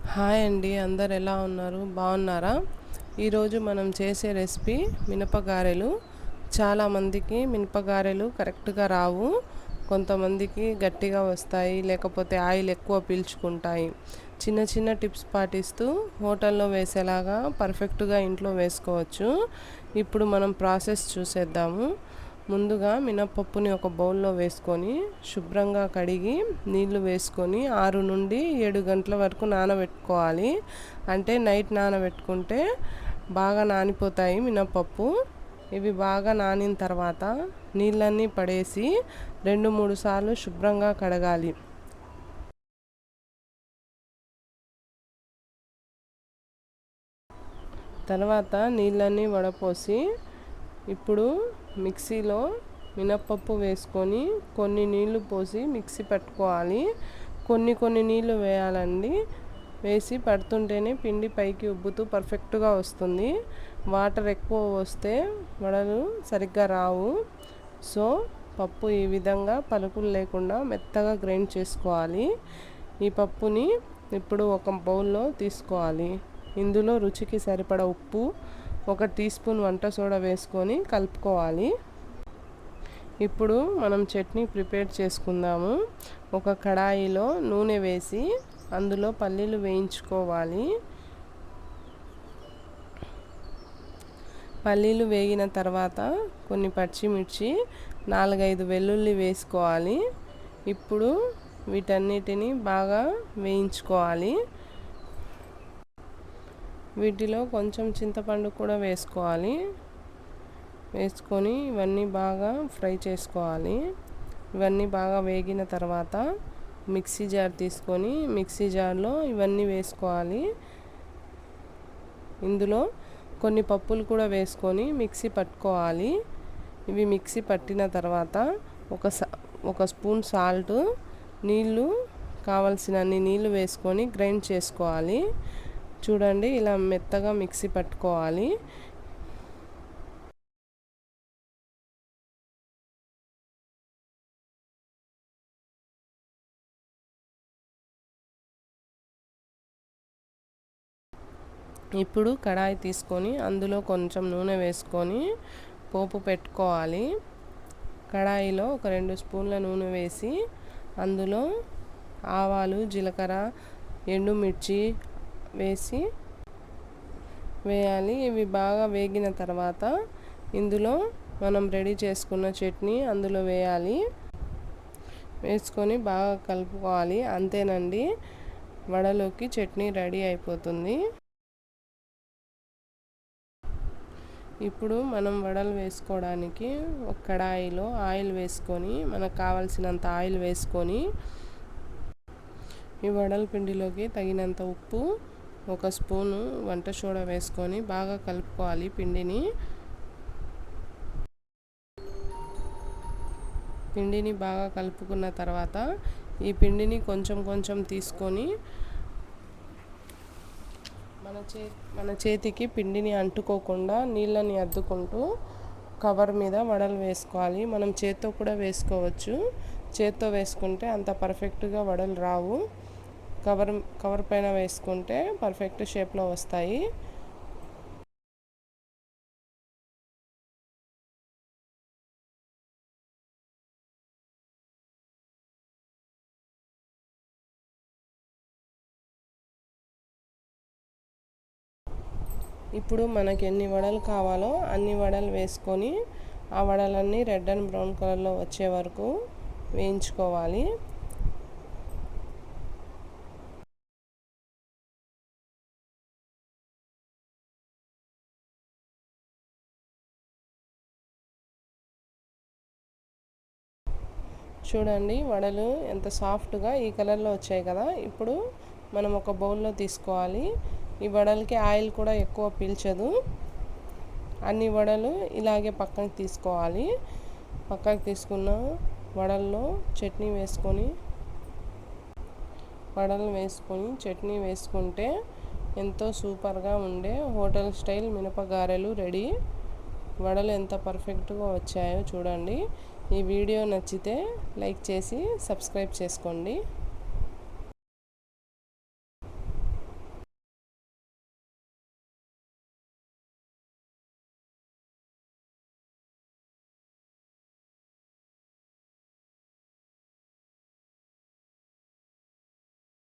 Hi అండి, అందరు ఎలా ఉన్నారు? బాగున్నారా? ఈరోజు మనం చేసే రెసిపీ మినపగారెలు. చాలామందికి మినపగారెలు కరెక్ట్గా రావు. కొంతమందికి గట్టిగా వస్తాయి, లేకపోతే ఆయిల్ ఎక్కువ పీల్చుకుంటాయి. చిన్న చిన్న టిప్స్ పాటిస్తూ హోటల్లో వేసేలాగా పర్ఫెక్ట్గా ఇంట్లో వేసుకోవచ్చు. ఇప్పుడు మనం ప్రాసెస్ చూసేద్దాము. ముందుగా మినప్పప్పుని ఒక బౌల్లో వేసుకొని శుభ్రంగా కడిగి నీళ్లు వేసుకొని 6 నుండి 7 గంటల వరకు నానబెట్టుకోవాలి. అంటే నైట్ నానబెట్టుకుంటే బాగా నానిపోతాయి మినప్పప్పు. ఇవి బాగా నానిన తర్వాత నీళ్ళన్నీ పడేసి 2-3 సార్లు శుభ్రంగా కడగాలి. తర్వాత నీళ్ళన్నీ వడపోసి ఇప్పుడు మిక్సీలో మినప్పప్పు వేసుకొని కొన్ని నీళ్లు పోసి మిక్సీ పట్టుకోవాలి. కొన్ని నీళ్లు వేయాలండి. వేసి పడుతుంటేనే పిండి పైకి ఉబ్బుతూ పర్ఫెక్ట్గా వస్తుంది. వాటర్ ఎక్కువ వస్తే వడలు సరిగ్గా రావు. సో పప్పు ఈ విధంగా పలుకులు లేకుండా మెత్తగా గ్రైండ్ చేసుకోవాలి. ఈ పప్పుని ఇప్పుడు ఒక బౌల్లో తీసుకోవాలి. ఇందులో రుచికి సరిపడ ఉప్పు, 1 టీ స్పూన్ వంట సోడా వేసుకొని కలుపుకోవాలి. ఇప్పుడు మనం చట్నీ ప్రిపేర్ చేసుకుందాము. ఒక కడాయిలో నూనె వేసి అందులో పల్లీలు వేయించుకోవాలి. పల్లీలు వేగిన తర్వాత కొన్ని పచ్చిమిర్చి, 4-5 వెల్లుల్లి వేసుకోవాలి. ఇప్పుడు వీటన్నిటిని బాగా వేయించుకోవాలి. వీటిలో కొంచెం చింతపండు కూడా వేసుకోవాలి. వేసుకొని ఇవన్నీ బాగా ఫ్రై చేసుకోవాలి. ఇవన్నీ బాగా వేగిన తర్వాత మిక్సీ జార్ తీసుకొని మిక్సీ జార్లో ఇవన్నీ వేసుకోవాలి. ఇందులో కొన్ని పప్పులు కూడా వేసుకొని మిక్సీ పట్టుకోవాలి. ఇవి మిక్సీ పట్టిన తర్వాత ఒక స్పూన్ సాల్ట్, నీళ్ళు కావలసినన్ని నీళ్ళు వేసుకొని గ్రైండ్ చేసుకోవాలి. చూడండి, ఇలా మెత్తగా మిక్సీ పట్టుకోవాలి. ఇప్పుడు కడాయి తీసుకొని అందులో కొంచెం నూనె వేసుకొని పోపు పెట్టుకోవాలి. కడాయిలో ఒక 2 స్పూన్ల నూనె వేసి అందులో ఆవాలు, జీలకర్ర, ఎండుమిర్చి వేయాలి. ఇవి బాగా వేగిన తర్వాత ఇందులో మనం రెడీ చేసుకున్న చట్నీ అందులో వేయాలి. వేసుకొని బాగా కలుపుకోవాలి. అంతేనండి, వడలోకి చట్నీ రెడీ అయిపోతుంది. ఇప్పుడు మనం వడలు వేసుకోవడానికి ఒక కడాయిలో ఆయిల్ వేసుకొని మనకు కావాల్సినంత ఆయిల్ వేసుకొని ఈ వడల పిండిలోకి తగినంత ఉప్పు, 1 స్పూను వంట సోడా వేసుకొని బాగా కలుపుకోవాలి. పిండిని బాగా కలుపుకున్న తర్వాత ఈ పిండిని కొంచెం తీసుకొని మన చేతికి పిండిని అంటుకోకుండా నీళ్ళని అద్దుకుంటూ కవర్ మీద వడలు వేసుకోవాలి. మనం చేత్తో కూడా వేసుకోవచ్చు. చేత్తో వేసుకుంటే అంత పర్ఫెక్ట్గా వడలు రావు. కవర్ పైన వేసుకుంటే పర్ఫెక్ట్ షేప్లో వస్తాయి. ఇప్పుడు మనకి ఎన్ని వడలు కావాలో అన్ని వడలు వేసుకొని ఆ వడలన్నీ రెడ్ అండ్ బ్రౌన్ కలర్లో వచ్చే వరకు వేయించుకోవాలి. చూడండి, వడలు ఎంత సాఫ్ట్గా ఈ కలర్లో వచ్చాయి కదా. ఇప్పుడు మనం ఒక బౌల్లో తీసుకోవాలి. ఈ వడలకి ఆయిల్ కూడా ఎక్కువ పీల్చదు. అన్ని వడలు ఇలాగే పక్కకి తీసుకోవాలి. పక్కకి తీసుకున్న వడల్లో చట్నీ వేసుకుంటే ఎంతో సూపర్గా ఉండే హోటల్ స్టైల్ మినపగారెలు రెడీ. వడలు ఎంత పర్ఫెక్ట్గా వచ్చాయో చూడండి. ఈ వీడియో నచ్చితే లైక్ చేసి సబ్స్క్రైబ్ చేసుకోండి.